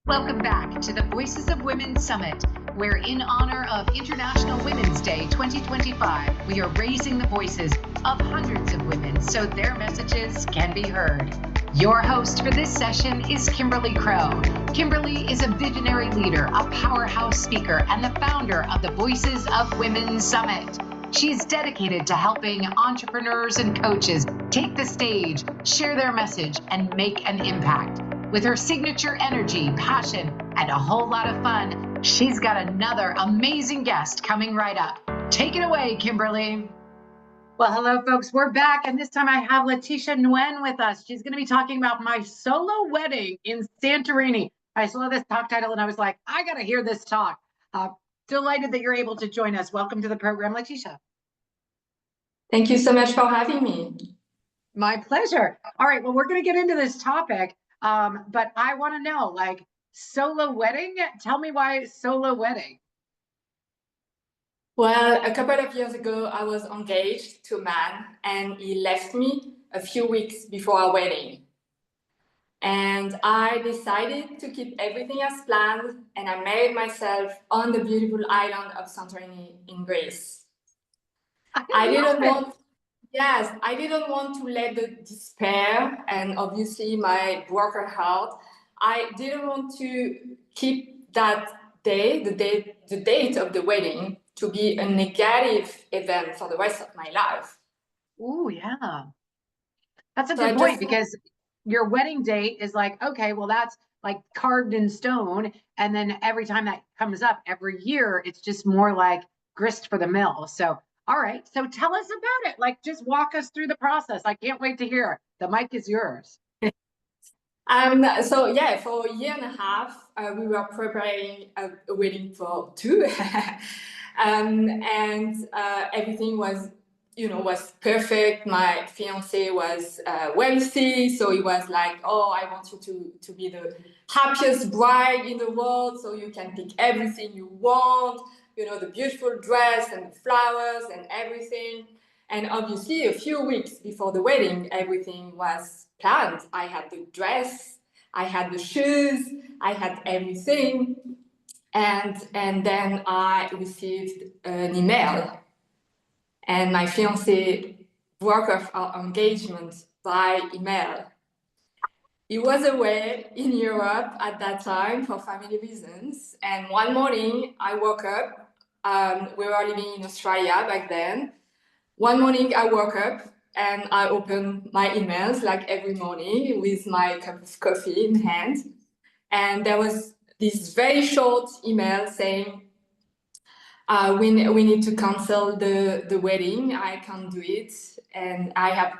Welcome back to the Voices of Women Summit, where in honor of International Women's Day 2025, we are raising the voices of hundreds of women so their messages can be heard. Your host for this session is Kimberly Crowe. Kimberly is a visionary leader, a powerhouse speaker, and the founder of the Voices of Women Summit. She is dedicated to helping entrepreneurs and coaches take the stage, share their message, and make an impact. With her signature energy, passion, and a whole lot of fun, she's got another amazing guest coming right up. Take it away, Kimberly. Well, hello, folks. We're back, and this time I have Laëtitia Nguyen with us. She's going to be talking about my solo wedding in Santorini. I saw this talk title, and I was like, I got to hear this talk. Delighted that you're able to join us. Welcome to the program, Laëtitia. Thank you so much for having me. My pleasure. All right, well, we're going to get into this topic. But I want to know, like, solo wedding? Tell me why solo wedding. Well, a couple of years ago, I was engaged to a man and he left me a few weeks before our wedding. And I decided to keep everything as planned and I married myself on the beautiful island of Santorini in Greece. I didn't want to let the despair and obviously my broken heart. I didn't want to keep that day, the date of the wedding, to be a negative event for the rest of my life. Oh, yeah. That's a good point because your wedding date is like, okay, well, that's like carved in stone. And then every time that comes up every year, it's just more like grist for the mill. So all right. So tell us about it. Like, just walk us through the process. I can't wait to hear. The mic is yours. For a year and a half, we were preparing a wedding for two. Everything was perfect. My fiance was wealthy. So he was like, oh, I want you to be the happiest bride in the world. So you can pick everything you want. The beautiful dress and the flowers and everything. And obviously, a few weeks before the wedding, everything was planned. I had the dress, I had the shoes, I had everything. And then I received an email. And my fiancé broke off our engagement by email. He was away in Europe at that time for family reasons. And one morning, I woke up. We were living in Australia back then. One morning, I woke up and I opened my emails like every morning with my cup of coffee in hand. And there was this very short email saying, we need to cancel the wedding. I can't do it. And I have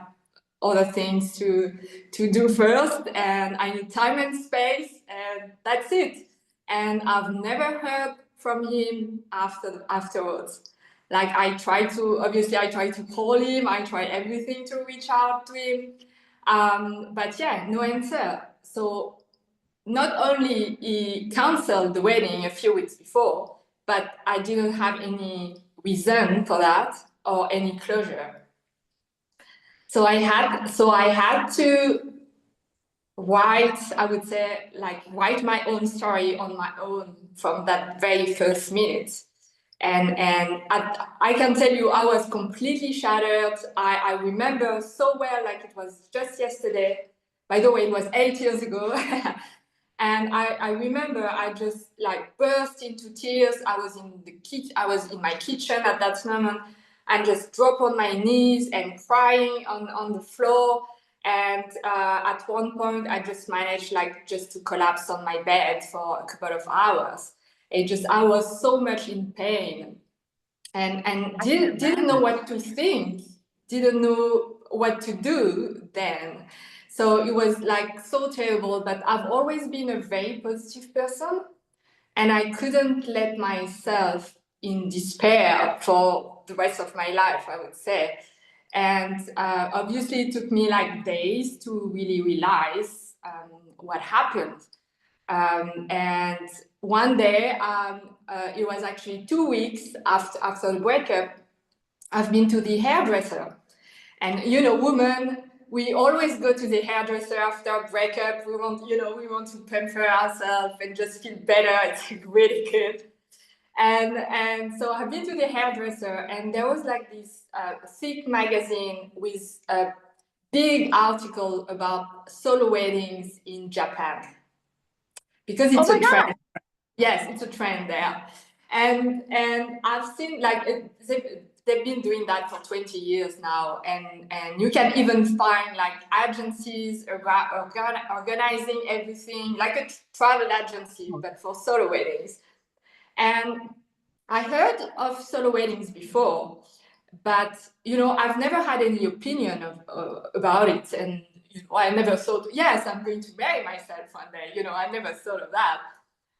other things to do first. And I need time and space. And that's it. And I've never heard from him afterwards. Like I try to call him. I try everything to reach out to him. But yeah, no answer. So not only he canceled the wedding a few weeks before, but I didn't have any reason for that or any closure. So I had to write my own story on my own from that very first minute. And I can tell you, I was completely shattered. I remember so well, like it was just yesterday. By the way, it was 8 years ago. And I remember I just like burst into tears. I was in my kitchen at that moment and just dropped on my knees and crying on the floor. And at one point, I just managed just to collapse on my bed for a couple of hours. I was so much in pain and didn't know what to think, didn't know what to do then. So it was like so terrible, but I've always been a very positive person and I couldn't let myself in despair for the rest of my life, I would say. And obviously it took me like days to really realize what happened. And one day, it was actually 2 weeks after the breakup, I've been to the hairdresser. And women, we always go to the hairdresser after a breakup. We want, we want to pamper ourselves and just feel better. It's really good. And so I've been to the hairdresser, and there was like this thick magazine with a big article about solo weddings in Japan, because it's a trend. Yes, it's a trend there. And I've seen like they've been doing that for 20 years now, and you can even find like agencies organizing everything, like a travel agency, but for solo weddings. And I heard of solo weddings before, but I've never had any opinion about it, and I never thought, yes, I'm going to marry myself one day. I never thought of that.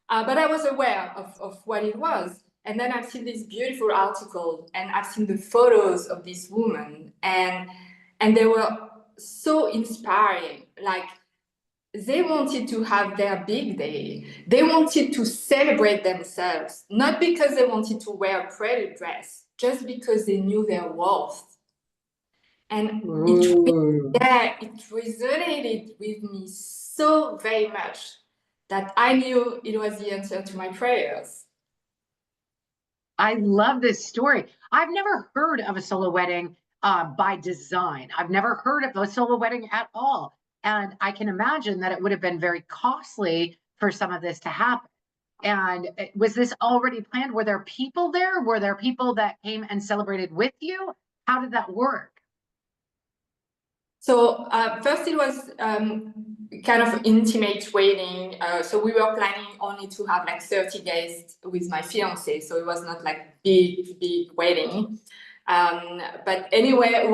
But I was aware of what it was. And then I've seen this beautiful article, and I've seen the photos of this woman, and they were so inspiring. Like, they wanted to have their big day. They wanted to celebrate themselves, not because they wanted to wear a pretty dress, just because they knew their worth. And it resonated with me so very much that I knew it was the answer to my prayers. I love this story. I've never heard of a solo wedding by design. I've never heard of a solo wedding at all. And I can imagine that it would have been very costly for some of this to happen. And was this already planned? Were there people there? Were there people that came and celebrated with you? How did that work? So first it was kind of intimate wedding. So we were planning only to have like 30 guests with my fiance. So it was not like big wedding. But anyway,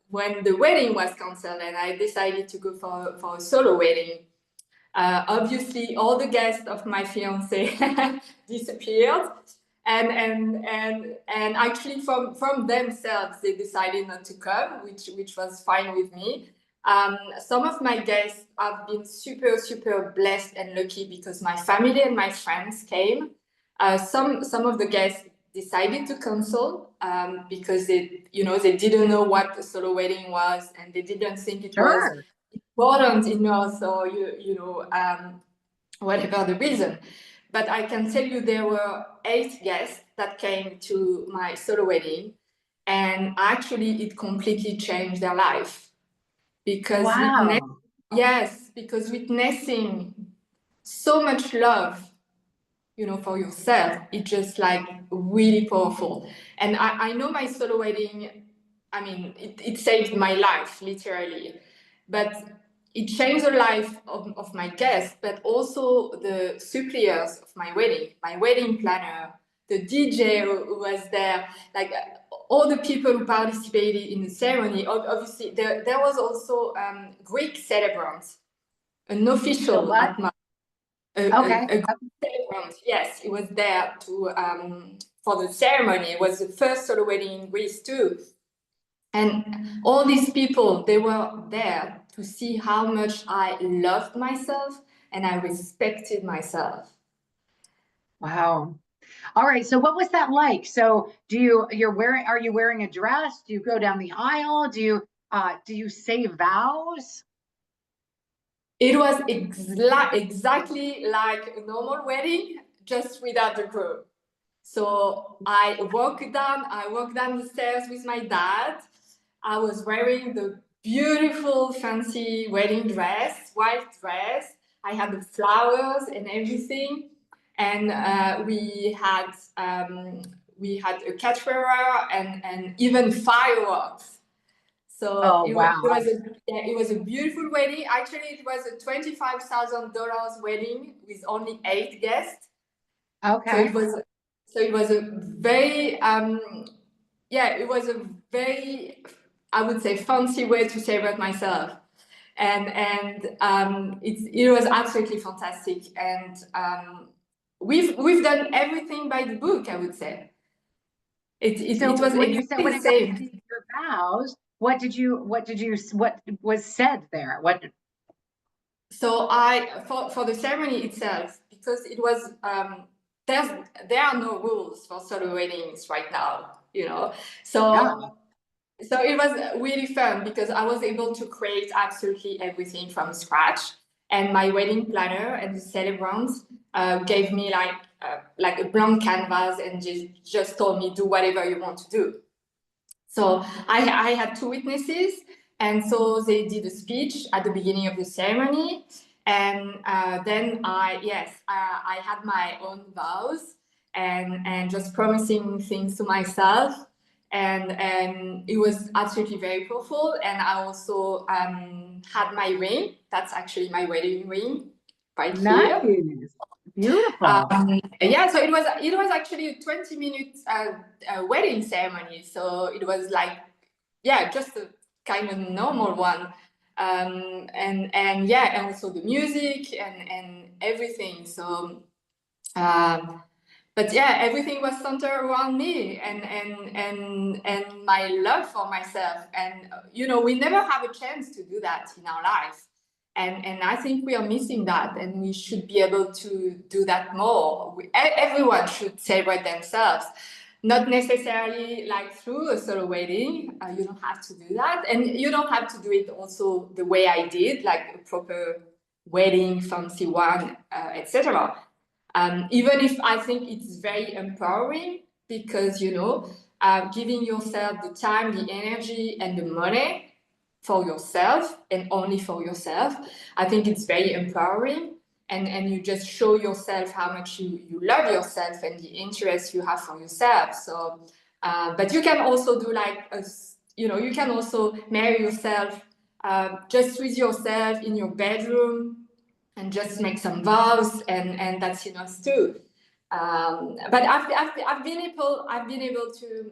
when the wedding was canceled and I decided to go for a solo wedding, obviously all the guests of my fiance disappeared. And actually from themselves they decided not to come, which was fine with me. Some of my guests have been super blessed and lucky because my family and my friends came. Some of the guests decided to cancel because they didn't know what a solo wedding was, and they didn't think it was important enough, or whatever the reason. But I can tell you there were 8 guests that came to my solo wedding, and actually it completely changed their life. Because because witnessing so much love, for yourself, it's just like really powerful. And I know my solo wedding, I mean, it saved my life, literally. But it changed the life of my guests, but also the suppliers of my wedding planner, the DJ who was there, like all the people who participated in the ceremony. Obviously, there was also Greek celebrants, an official at my a celebrant. Yes, he was there to for the ceremony. It was the first solo wedding in Greece too. And all these people, they were there to see how much I loved myself and I respected myself. Wow. All right. So what was that like? So are you wearing a dress? Do you go down the aisle? Do you say vows? It was exactly like a normal wedding, just without the groom. So I walked down the stairs with my dad. I was wearing the beautiful fancy wedding dress, white dress. I had the flowers and everything, and we had a caterpillar and even fireworks. So it was a beautiful wedding. Actually, it was a $25,000 wedding with only 8 guests. Okay. So it was a very I would say fancy way to celebrate myself, and it was absolutely fantastic. And we've done everything by the book, I would say. It was exactly the same. Your vows. What was said there? So for the ceremony itself, because it was there are no rules for solo weddings right now, So So it was really fun because I was able to create absolutely everything from scratch. And my wedding planner and the celebrant gave me like a blank canvas and just told me, do whatever you want to do. So I had two witnesses, and so they did a speech at the beginning of the ceremony. And then I had my own vows and just promising things to myself. And it was absolutely very powerful. And I also had my ring. That's actually my wedding ring right Nice. here. Beautiful. Yeah, so it was actually a 20-minute wedding ceremony. So it was like, yeah, just a kind of normal one. And yeah, and also the music and everything. So but yeah, everything was centered around me and my love for myself. And we never have a chance to do that in our life. And I think we are missing that, and we should be able to do that more. Everyone should celebrate themselves, not necessarily like through a solo wedding. You don't have to do that, and you don't have to do it also the way I did, like a proper wedding, fancy one, etc. Even if I think it's very empowering because, giving yourself the time, the energy, and the money for yourself and only for yourself, I think it's very empowering. And you just show yourself how much you love yourself and the interest you have for yourself. So, but you can also do you can also marry yourself just with yourself in your bedroom and just make some vows, and that's enough too. But I've been able to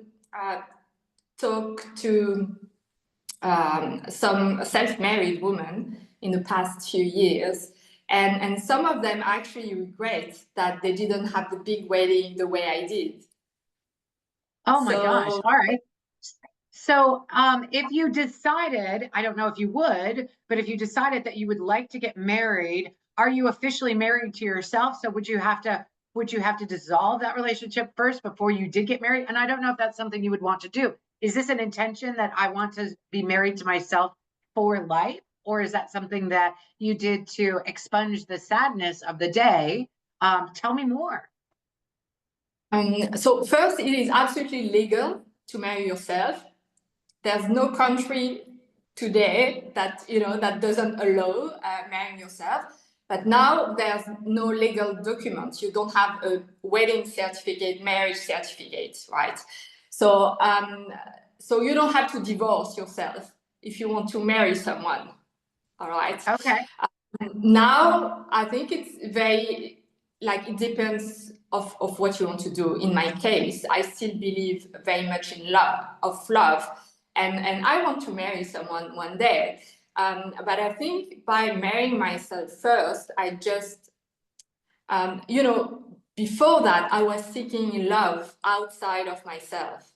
talk to some self-married women in the past few years, and some of them actually regret that they didn't have the big wedding the way I did. Oh my gosh. All right. So if you decided, I don't know if you would, but if you decided that you would like to get married, are you officially married to yourself? So would you have to dissolve that relationship first before you did get married? And I don't know if that's something you would want to do. Is this an intention that I want to be married to myself for life? Or is that something that you did to expunge the sadness of the day? Tell me more. So first, it is absolutely legal to marry yourself. There's no country today that that doesn't allow marrying yourself. But now there's no legal documents. You don't have a wedding certificate, marriage certificate, right? So so you don't have to divorce yourself if you want to marry someone. All right. Okay. Now I think it's very it depends of what you want to do. In my case, I still believe very much in love, and I want to marry someone one day. But I think by marrying myself first, I just before that I was seeking love outside of myself.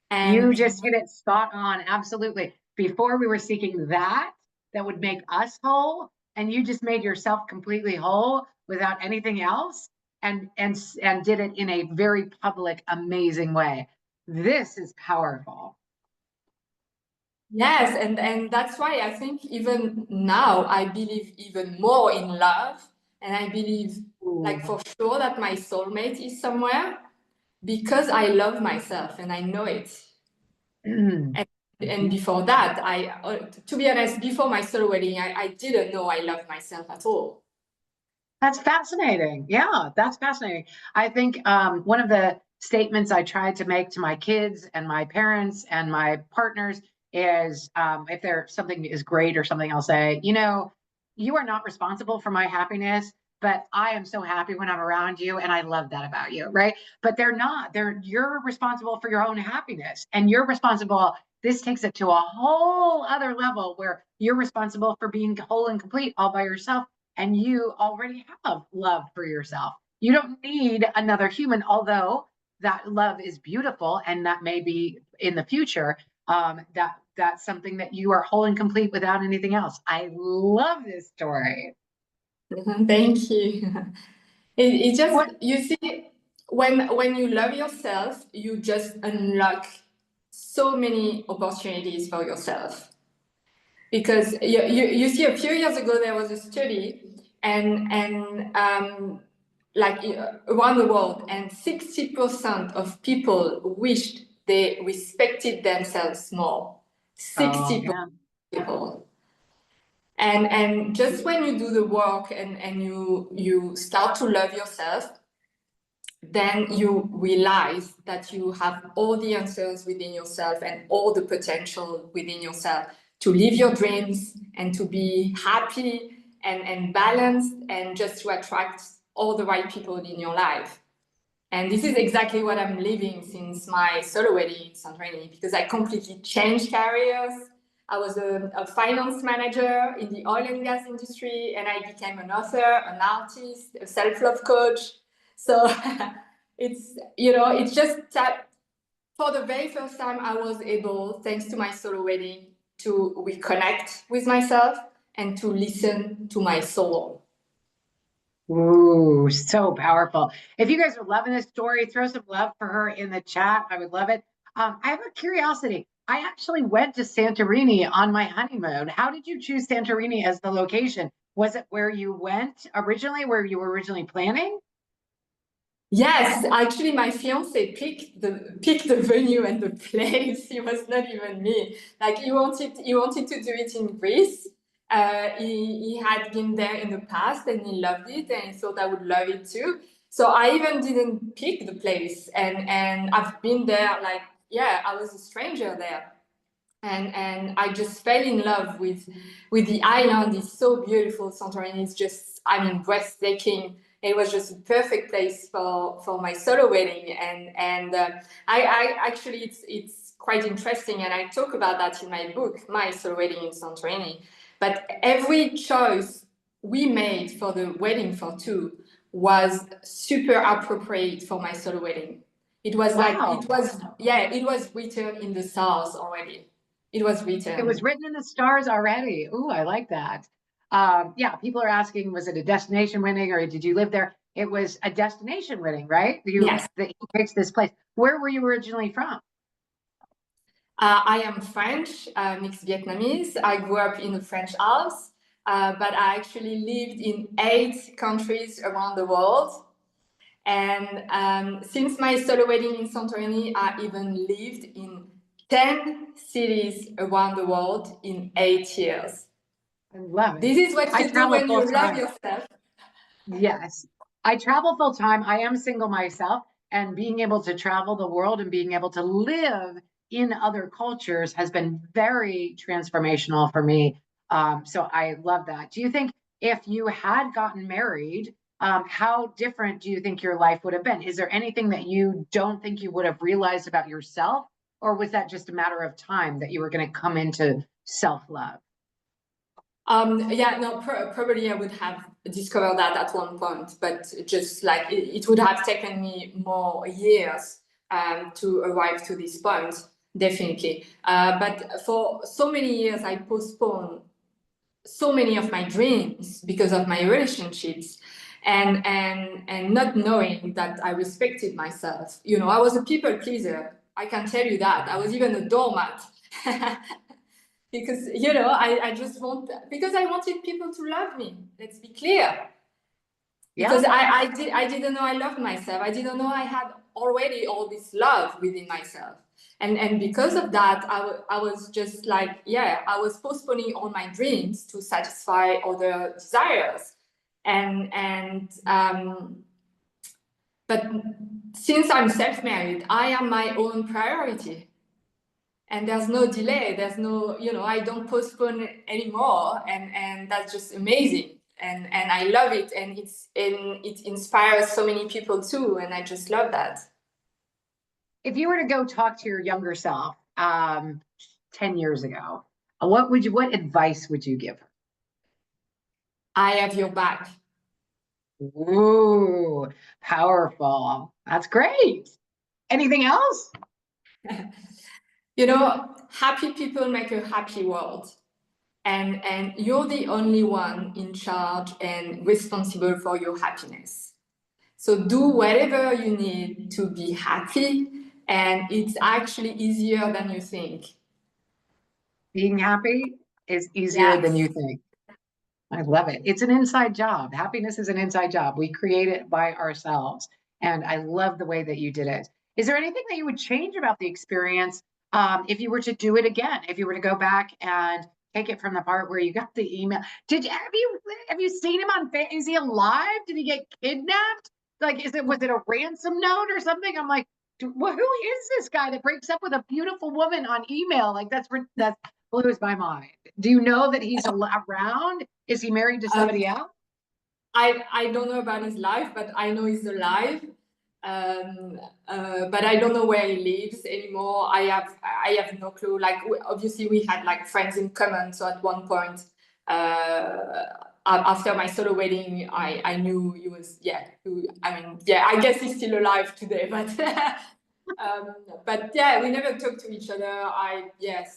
And you just hit it spot on. Absolutely. Before we were seeking that would make us whole, and you just made yourself completely whole without anything else, and did it in a very public, amazing way. This is powerful. Yes, and that's why I think even now I believe even more in love, and I believe for sure that my soulmate is somewhere because I love myself and I know it. And before that, to be honest, before my solo wedding, I didn't know I loved myself at all. That's fascinating. Yeah, that's fascinating. I think one of the statements I try to make to my kids and my parents and my partners is if there's something is great or something, I'll say, you are not responsible for my happiness, but I am so happy when I'm around you, and I love that about you, right? But they're not. You're responsible for your own happiness, and you're responsible. This takes it to a whole other level where you're responsible for being whole and complete all by yourself, and you already have love for yourself. You don't need another human, although that love is beautiful, and that may be in the future. That's something that you are whole and complete without anything else. I love this story. Thank you. It you see, when you love yourself, you just unlock so many opportunities for yourself. Because you see, a few years ago, there was a study like around the world, and 60% of people wished they respected themselves more. 60% yeah. people. And just when you do the work and you start to love yourself, then you realize that you have all the answers within yourself and all the potential within yourself to live your dreams and to be happy and balanced, and just to attract all the right people in your life. And this is exactly what I'm living since my solo wedding in Santorini, because I completely changed careers. I was a finance manager in the oil and gas industry, and I became an author, an artist, a self-love coach. So it's just that for the very first time I was able, thanks to my solo wedding, to reconnect with myself and to listen to my soul. Ooh, so powerful. If you guys are loving this story, throw some love for her in the chat. I would love it. I have a curiosity. I actually went to Santorini on my honeymoon. How did you choose Santorini as the location? Was it where you went originally, where you were originally planning? Yes, actually, my fiance picked the venue and the place. It was not even me. Like he wanted to do it in Greece. He had been there in the past and he loved it, and he thought I would love it too. So I even didn't pick the place, and I've been there. Like, yeah, I was a stranger there, and I just fell in love with the island. It's so beautiful. Santorini is just, I mean, breathtaking. It was just a perfect place for my solo wedding, and I actually, it's quite interesting, and I talk about that in my book, My Solo Wedding in Santorini. But every choice we made for the wedding for two was super appropriate for my solo wedding. It was like, it was written in the stars already. It was written. It was written in the stars already. Ooh, I like that. Yeah, people are asking, was it a destination wedding or did you live there? It was a destination wedding, right? Yes. He picks this place. Where were you originally from? I am French, mixed Vietnamese. I grew up in the French Alps, but I actually lived in 8 countries around the world. And since my solo wedding in Santorini, I even lived in 10 cities around the world in 8 years. I love it. This is what you do when you love yourself. Yes, I travel full time. I am single myself, and being able to travel the world and being able to live in other cultures has been very transformational for me. So I love that. Do you think if you had gotten married, how different do you think your life would have been? Is there anything that you don't think you would have realized about yourself, or was that just a matter of time that you were going to come into self-love? Probably I would have discovered that at one point, but just like it would have taken me more years to arrive to this point, definitely. But for so many years, I postponed so many of my dreams because of my relationships, and not knowing that I respected myself. You know, I was a people pleaser. I can tell you that. I was even a doormat. Because, you know, I just because I wanted people to love me. Let's be clear. Yeah. Because I didn't know I loved myself. I didn't know I had already all this love within myself. And because of that, I was just like, I was postponing all my dreams to satisfy other desires. But since I'm self-married, I am my own priority. And there's no delay, there's no, you know, I don't postpone anymore, and that's just amazing, and I love it, and it inspires so many people too, and I just love that. If you were to go talk to your younger self 10 years ago, what advice would you give her? I have your back. Ooh, powerful. That's great. Anything else? You know, happy people make a happy world. And you're the only one in charge and responsible for your happiness. So do whatever you need to be happy, and it's actually easier than you think. Being happy is easier than Yes. you think. I love it. It's an inside job. Happiness is an inside job. We create it by ourselves. And I love the way that you did it. Is there anything that you would change about the experience if you were to do it again? If you were to go back and take it from the part where you got the email? Have you seen him on? Is he alive? Did he get kidnapped? Like, was it a ransom note or something? I'm like, who is this guy that breaks up with a beautiful woman on email? Like, that blows my mind. Do you know that he's around? Is he married to somebody else? I don't know about his life, but I know he's alive. But I don't know where he lives anymore. I have no clue. Like, obviously we had like friends in common. So at one point, after my solo wedding, I knew he was, I guess he's still alive today, but but yeah, we never talked to each other.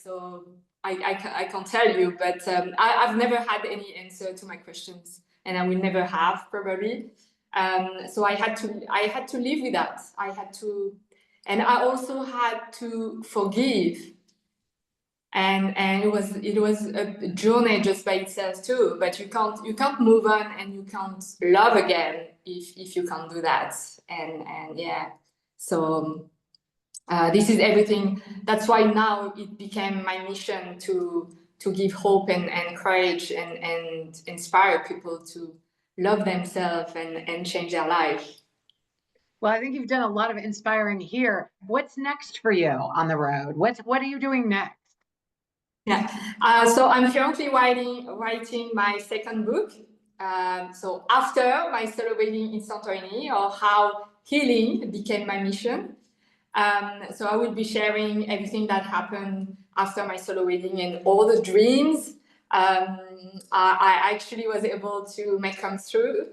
So I can't tell you, but I've never had any answer to my questions, and I will never have probably. So I had to live with that. And I also had to forgive. And it was a journey just by itself too. But you can't move on and you can't love again if you can't do that. And yeah, so this is everything. That's why now it became my mission to give hope and courage and inspire people to love themselves and change their life. Well, I think you've done a lot of inspiring here. What's next for you on the road? What are you doing next? Yeah, so I'm currently writing my second book. So after my solo wedding in Santorini, or how healing became my mission. So I will be sharing everything that happened after my solo wedding and all the dreams I actually was able to make come true.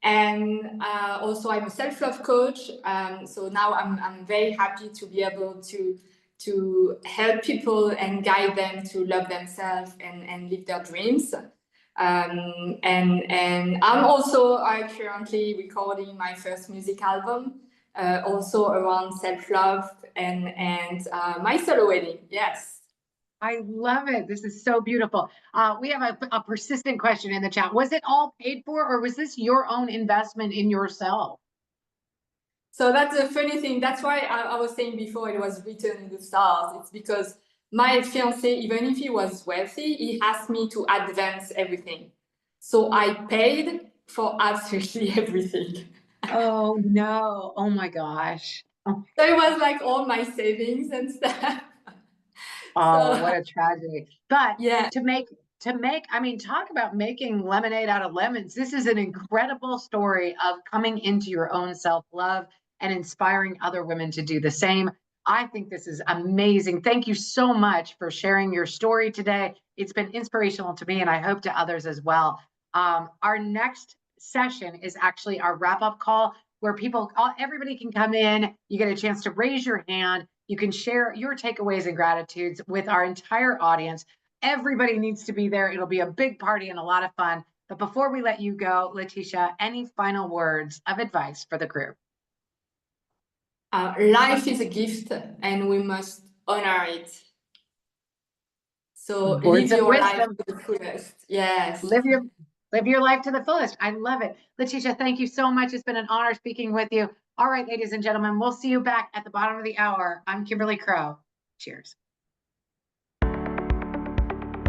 And also I'm a self-love coach. So now I'm very happy to be able to help people and guide them to love themselves and live their dreams. And I'm also currently recording my first music album, also around self-love and my solo wedding. Yes. I love it. This is so beautiful. We have a persistent question in the chat. Was it all paid for, or was this your own investment in yourself? So that's the funny thing. That's why I was saying before it was written in the stars. It's because my fiance, even if he was wealthy, he asked me to advance everything. So I paid for absolutely everything. Oh no. Oh my gosh. Oh. So it was like all my savings and stuff. Oh, what a tragedy. But yeah, to make, I mean, talk about making lemonade out of lemons. This is an incredible story of coming into your own self-love and inspiring other women to do the same. I think this is amazing. Thank you so much for sharing your story today. It's been inspirational to me, and I hope to others as well. Our next session is actually our wrap-up call, where everybody can come in. You get a chance to raise your hand. You can share your takeaways and gratitudes with our entire audience. Everybody needs to be there. It'll be a big party and a lot of fun. But before we let you go, Laëtitia, any final words of advice for the crew? Life is a gift and we must honor it. So live your life to the fullest. Yes. Live your life to the fullest. I love it. Laëtitia, thank you so much. It's been an honor speaking with you. All right, ladies and gentlemen, we'll see you back at the bottom of the hour. I'm Kimberly Crowe. Cheers.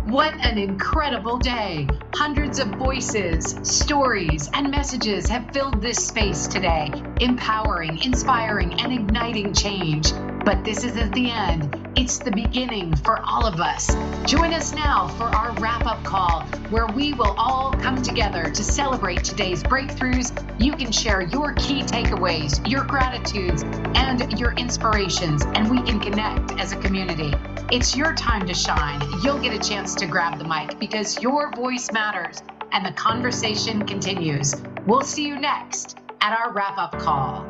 What an incredible day. Hundreds of voices, stories, and messages have filled this space today, empowering, inspiring, and igniting change. But this isn't the end. It's the beginning for all of us. Join us now for our wrap-up call, where we will all come together to celebrate today's breakthroughs. You can share your key takeaways, your gratitudes, and your inspirations, and we can connect as a community. It's your time to shine. You'll get a chance to grab the mic because your voice matters and the conversation continues. We'll see you next at our wrap-up call.